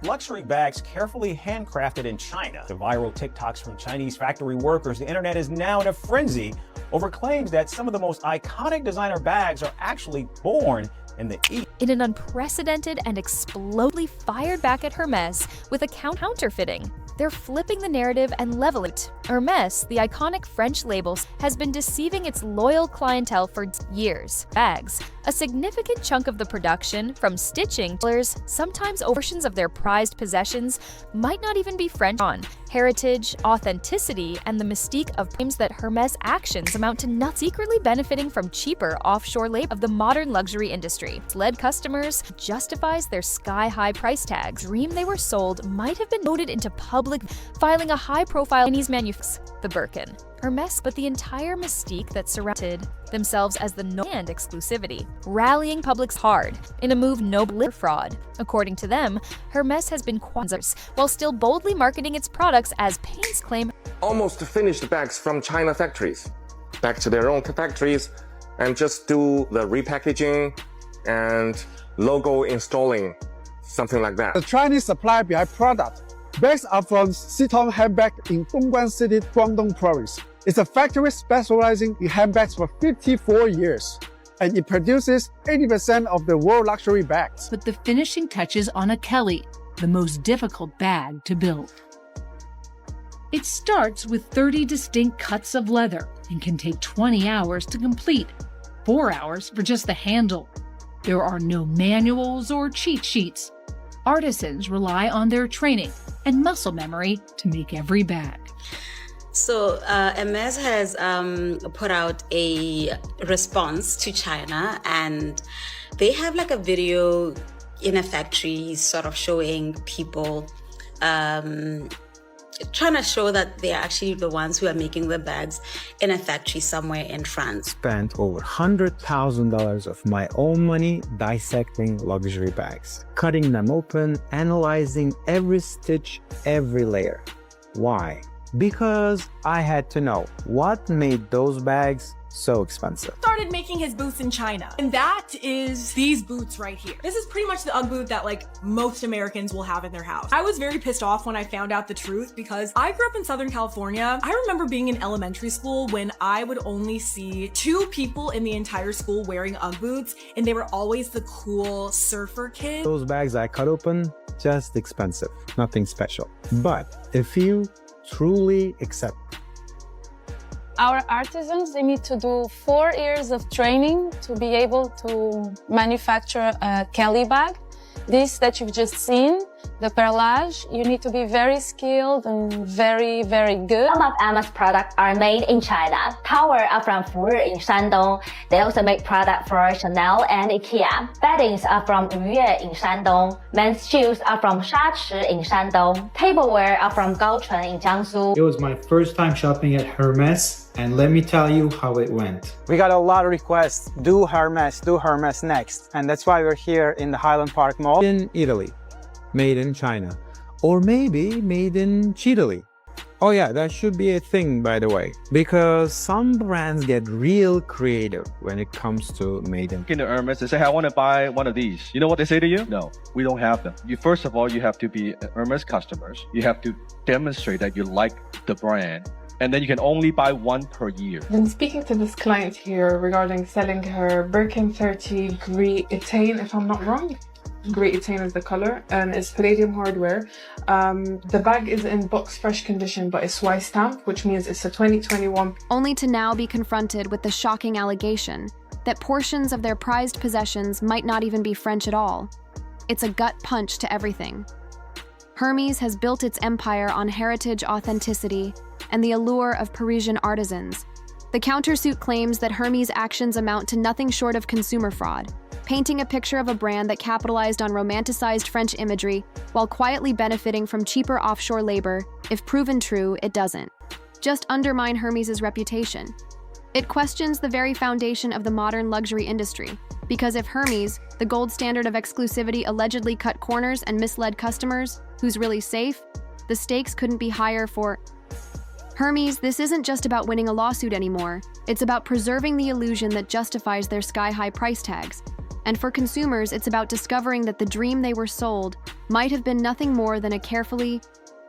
luxury bags carefully handcrafted in China. The viral TikToks from Chinese factory workers, the internet is now in a frenzy over claims that some of the most iconic designer bags are actually born in the East. In an unprecedented and explodingly fired back at Hermès with a counterfeiting. They're flipping the narrative and leveling it. Hermès, the iconic French label, has been deceiving its loyal clientele for years. Bags, a significant chunk of the production, from stitching, sometimes portions of their prized possessions, might not even be French on. Heritage, authenticity, and the mystique of claims that Hermès actions amount to nothing, secretly benefiting from cheaper offshore labor of the modern luxury industry. Led customers justifies their sky-high price tags. Dream they were sold might have been loaded into public, filing a high-profile Chinese manufacturer, the Birkin. Hermès, but the entire mystique that surrounded themselves as the and exclusivity, rallying public's hard in a move no fraud. According to them, Hermès has been quanzers while still boldly marketing its products as Pain's claim. Almost finished bags from China factories, back to their own factories, and just do the repackaging and logo installing, something like that. The Chinese supply behind product. Bags are from Sitong Handbag in Dongguan City, Guangdong Province. It's a factory specializing in handbags for 54 years, and it produces 80% of the world luxury bags. Put the finishing touches on a Kelly, the most difficult bag to build. It starts with 30 distinct cuts of leather and can take 20 hours to complete, 4 hours for just the handle. There are no manuals or cheat sheets. Artisans rely on their training and muscle memory to make every bag. So Hermès has put out a response to China, and they have like a video in a factory sort of showing people trying to show that they're actually the ones who are making the bags in a factory somewhere in France. Spent over $100,000 of my own money dissecting luxury bags, cutting them open, analyzing every stitch, every layer. Why? Because I had to know what made those bags so expensive. Started making his boots in China, and that is these boots right here. This is pretty much the UGG boot that like most Americans will have in their house. I was very pissed off when I found out the truth because I grew up in Southern California. I remember being in elementary school when I would only see 2 people in the entire school wearing UGG boots, and they were always the cool surfer kids. Those bags I cut open, just expensive, nothing special. But if you truly accept our artisans, they need to do 4 years of training to be able to manufacture a Kelly bag. This that you've just seen, the perlage, you need to be very skilled and very, very good. Some of Hermès products are made in China. Towels are from Fuyue in Shandong. They also make products for Chanel and IKEA. Beddings are from Yue in Shandong. Men's shoes are from Shachi in Shandong. Tableware are from Gaochun in Jiangsu. It was my first time shopping at Hermès, and let me tell you how it went. We got a lot of requests, do Hermès next. And that's why we're here in the Highland Park Mall. in Italy, made in China, or maybe made in Chile. Oh yeah, that should be a thing, by the way, because some brands get real creative when it comes to made in. In the Hermès, they say, I want to buy one of these. You know what they say to you? No, we don't have them. First of all, you have to be Hermès customers. You have to demonstrate that you like the brand. And then you can only buy one per year. When speaking to this client here regarding selling her Birkin 30 Gris Etaine, if I'm not wrong, Gris Etaine is the color, and it's palladium hardware. The bag is in box fresh condition, but it's Y stamp, which means it's a 2021. Only to now be confronted with the shocking allegation that portions of their prized possessions might not even be French at all. It's a gut punch to everything. Hermès has built its empire on heritage authenticity and the allure of Parisian artisans. The countersuit claims that Hermès' actions amount to nothing short of consumer fraud, painting a picture of a brand that capitalized on romanticized French imagery while quietly benefiting from cheaper offshore labor. If proven true, it doesn't just undermine Hermès' reputation. It questions the very foundation of the modern luxury industry, because if Hermès, the gold standard of exclusivity, allegedly cut corners and misled customers, who's really safe? The stakes couldn't be higher for Hermès. This isn't just about winning a lawsuit anymore. It's about preserving the illusion that justifies their sky-high price tags. And for consumers, it's about discovering that the dream they were sold might have been nothing more than a carefully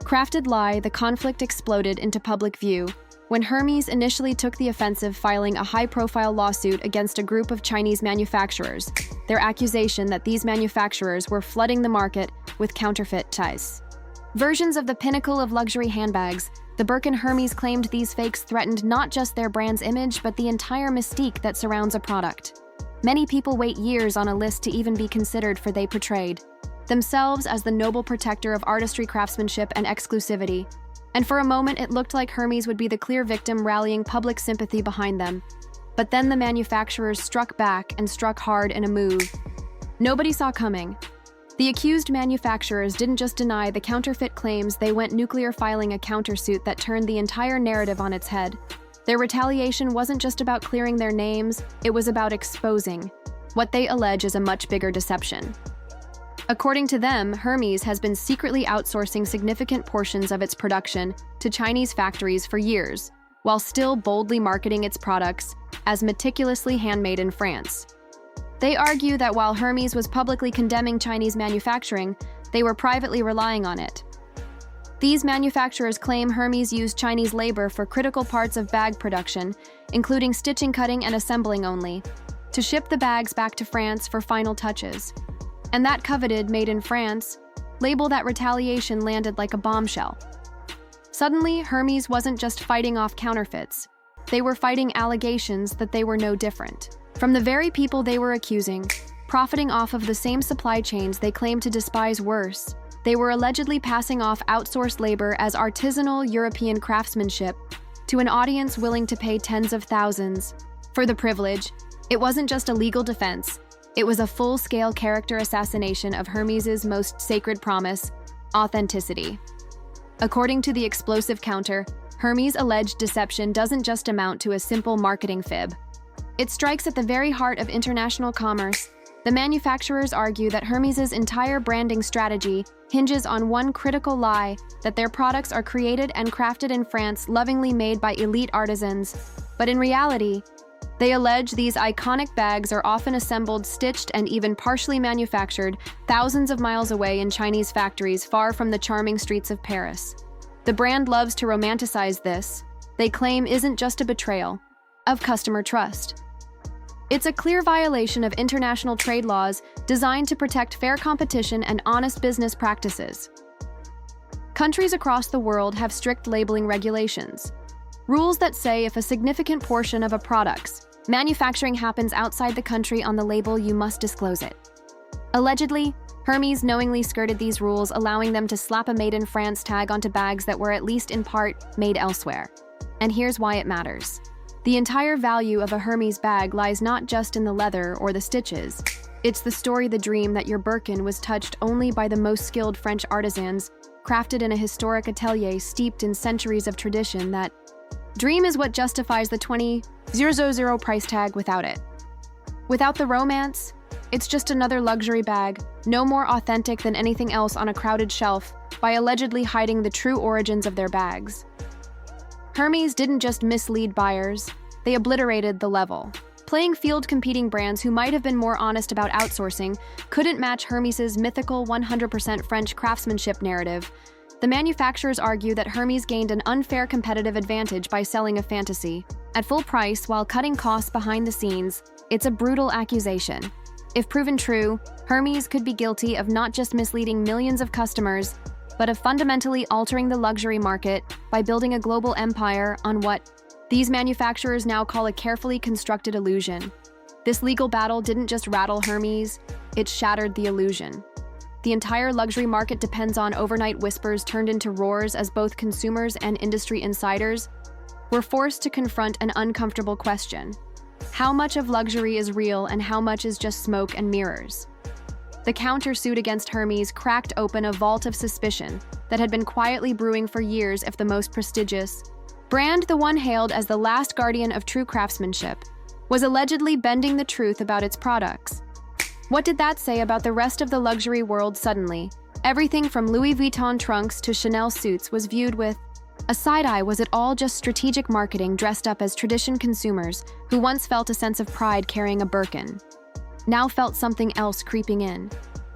crafted lie. The conflict exploded into public view when Hermès initially took the offensive, filing a high-profile lawsuit against a group of Chinese manufacturers. Their accusation that these manufacturers were flooding the market with counterfeit ties. Versions of the pinnacle of luxury handbags, the Birkin Hermès claimed these fakes threatened not just their brand's image but the entire mystique that surrounds a product. Many people wait years on a list to even be considered, for they portrayed themselves as the noble protector of artistry, craftsmanship, and exclusivity. And for a moment, it looked like Hermès would be the clear victim, rallying public sympathy behind them. But then the manufacturers struck back, and struck hard in a move nobody saw coming. The accused manufacturers didn't just deny the counterfeit claims, they went nuclear, filing a countersuit that turned the entire narrative on its head. Their retaliation wasn't just about clearing their names, it was about exposing what they allege is a much bigger deception. According to them, Hermès has been secretly outsourcing significant portions of its production to Chinese factories for years, while still boldly marketing its products as meticulously handmade in France. They argue that while Hermès was publicly condemning Chinese manufacturing, they were privately relying on it. These manufacturers claim Hermès used Chinese labor for critical parts of bag production, including stitching, cutting, and assembling only, to ship the bags back to France for final touches. And that coveted "Made in France" label, that retaliation landed like a bombshell. Suddenly, Hermès wasn't just fighting off counterfeits. They were fighting allegations that they were no different from the very people they were accusing, profiting off of the same supply chains they claimed to despise. Worse, they were allegedly passing off outsourced labor as artisanal European craftsmanship to an audience willing to pay tens of thousands for the privilege. It wasn't just a legal defense. It was a full-scale character assassination of Hermès' most sacred promise, authenticity. According to the explosive counter, Hermès' alleged deception doesn't just amount to a simple marketing fib. It strikes at the very heart of international commerce. The manufacturers argue that Hermès' entire branding strategy hinges on one critical lie, that their products are created and crafted in France, lovingly made by elite artisans. But in reality, they allege these iconic bags are often assembled, stitched, and even partially manufactured thousands of miles away in Chinese factories far from the charming streets of Paris. The brand loves to romanticize this. They claim isn't just a betrayal of customer trust. It's a clear violation of international trade laws designed to protect fair competition and honest business practices. Countries across the world have strict labeling regulations. Rules that say if a significant portion of a product's manufacturing happens outside the country on the label, you must disclose it. Allegedly, Hermès knowingly skirted these rules, allowing them to slap a "Made in France" tag onto bags that were at least in part made elsewhere. And here's why it matters. The entire value of a Hermès bag lies not just in the leather or the stitches. It's the story, the dream that your Birkin was touched only by the most skilled French artisans, crafted in a historic atelier steeped in centuries of tradition. That dream is what justifies the $20,000 price tag. Without it, without the romance, it's just another luxury bag, no more authentic than anything else on a crowded shelf, by allegedly hiding the true origins of their bags. Hermès didn't just mislead buyers, they obliterated the level playing field. Competing brands who might have been more honest about outsourcing couldn't match Hermès' mythical 100% French craftsmanship narrative. The manufacturers argue that Hermès gained an unfair competitive advantage by selling a fantasy at full price while cutting costs behind the scenes. It's a brutal accusation. If proven true, Hermès could be guilty of not just misleading millions of customers, but of fundamentally altering the luxury market by building a global empire on what these manufacturers now call a carefully constructed illusion. This legal battle didn't just rattle Hermès, it shattered the illusion. The entire luxury market depends on overnight whispers turned into roars as both consumers and industry insiders were forced to confront an uncomfortable question. How much of luxury is real and how much is just smoke and mirrors? The countersuit against Hermès cracked open a vault of suspicion that had been quietly brewing for years. If the most prestigious brand, the one hailed as the last guardian of true craftsmanship, was allegedly bending the truth about its products. What did that say about the rest of the luxury world? Suddenly, everything from Louis Vuitton trunks to Chanel suits was viewed with a side-eye. Was it all just strategic marketing dressed up as tradition? Consumers who once felt a sense of pride carrying a Birkin now felt something else creeping in.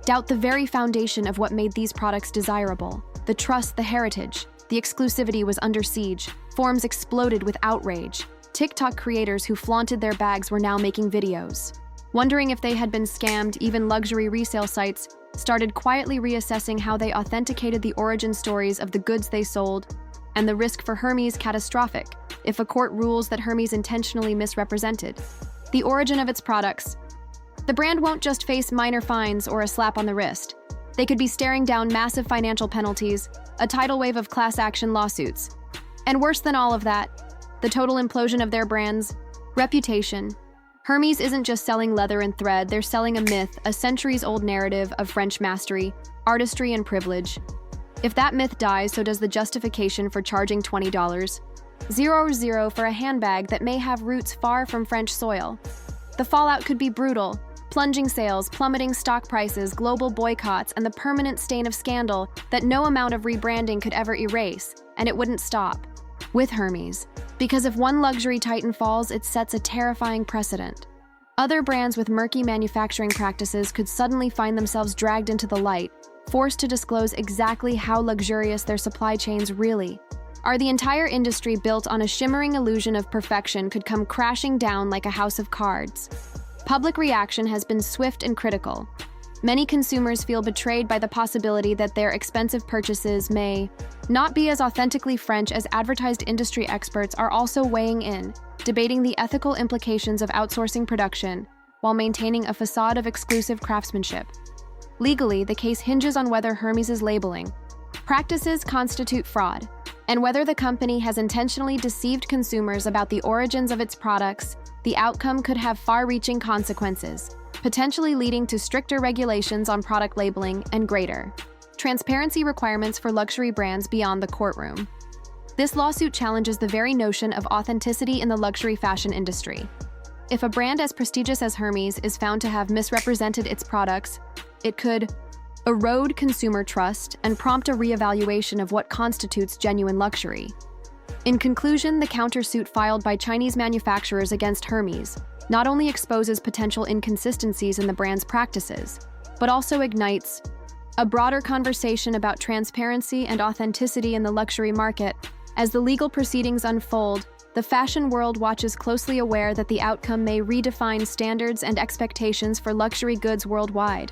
Doubt the very foundation of what made these products desirable. The trust, the heritage, the exclusivity was under siege. Forums exploded with outrage. TikTok creators who flaunted their bags were now making videos. Wondering if they had been scammed, even luxury resale sites started quietly reassessing how they authenticated the origin stories of the goods they sold, and the risk for Hermes catastrophic if a court rules that Hermes intentionally misrepresented the origin of its products. The brand won't just face minor fines or a slap on the wrist. They could be staring down massive financial penalties, a tidal wave of class action lawsuits. And worse than all of that, the total implosion of their brand's reputation. Hermes isn't just selling leather and thread, they're selling a myth, a centuries-old narrative of French mastery, artistry, and privilege. If that myth dies, so does the justification for charging $20, $0 for a handbag that may have roots far from French soil. The fallout could be brutal. Plunging sales, plummeting stock prices, global boycotts, and the permanent stain of scandal that no amount of rebranding could ever erase, and it wouldn't stop. With Hermes. Because if one luxury titan falls, it sets a terrifying precedent. Other brands with murky manufacturing practices could suddenly find themselves dragged into the light, forced to disclose exactly how luxurious their supply chains really are. The entire industry built on a shimmering illusion of perfection could come crashing down like a house of cards. Public reaction has been swift and critical. Many consumers feel betrayed by the possibility that their expensive purchases may not be as authentically French as advertised. Industry experts are also weighing in, debating the ethical implications of outsourcing production while maintaining a facade of exclusive craftsmanship. Legally, the case hinges on whether Hermes's labeling practices constitute fraud, and whether the company has intentionally deceived consumers about the origins of its products. The outcome could have far-reaching consequences, potentially leading to stricter regulations on product labeling and greater transparency requirements for luxury brands beyond the courtroom. This lawsuit challenges the very notion of authenticity in the luxury fashion industry. If a brand as prestigious as Hermes is found to have misrepresented its products, it could erode consumer trust and prompt a reevaluation of what constitutes genuine luxury. In conclusion, the countersuit filed by Chinese manufacturers against Hermes not only exposes potential inconsistencies in the brand's practices, but also ignites a broader conversation about transparency and authenticity in the luxury market. As the legal proceedings unfold, the fashion world watches closely, aware that the outcome may redefine standards and expectations for luxury goods worldwide.